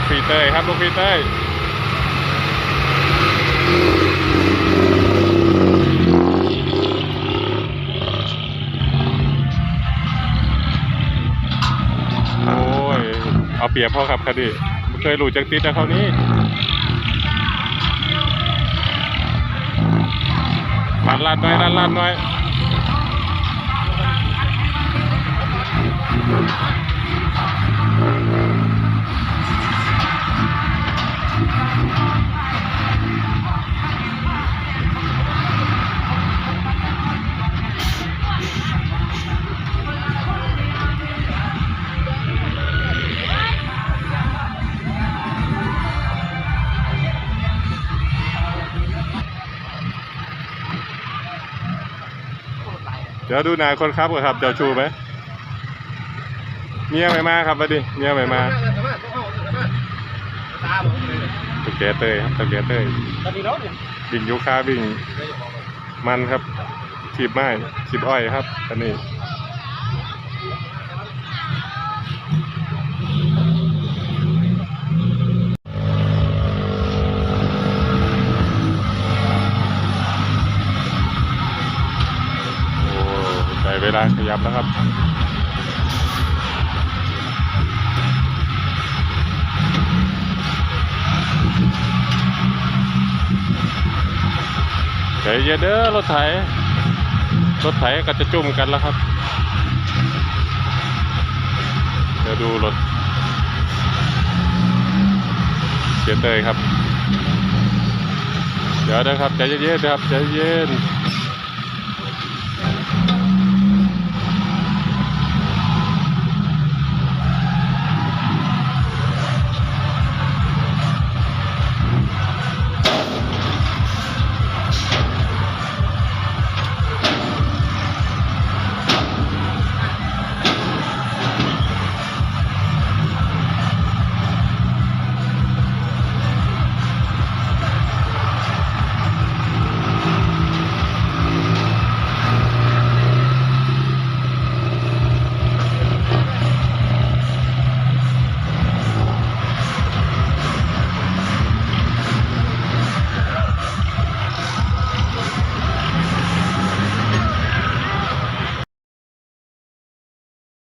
กพี่เต้ยครับลูกพี่เต้ยโอ้ยเอาเปรียบพ่อครับคดีไม่เคยรู้จักติดนะเขานี้ลัดหน่อยลัดหน่อยเดี๋ยวดูหน้าคนขับก่อนครับเจ้าชูไหมเมียไม่มาครับบัดนี้เมียไม่มาตะแกเตยครับตะแกเตยบิ่งยูคาบิ่งมันครับขีบไม้ขีบอ้อยครับอันนี้ได้เวลาขยับแล้วครับใจเย็นเด้อรถไถก็จะจุ่มกันแล้วครับเดี๋ยวดูรถเสียเตยครับเดี๋ยวนะครับใจเย็นๆนะครับใจเย็น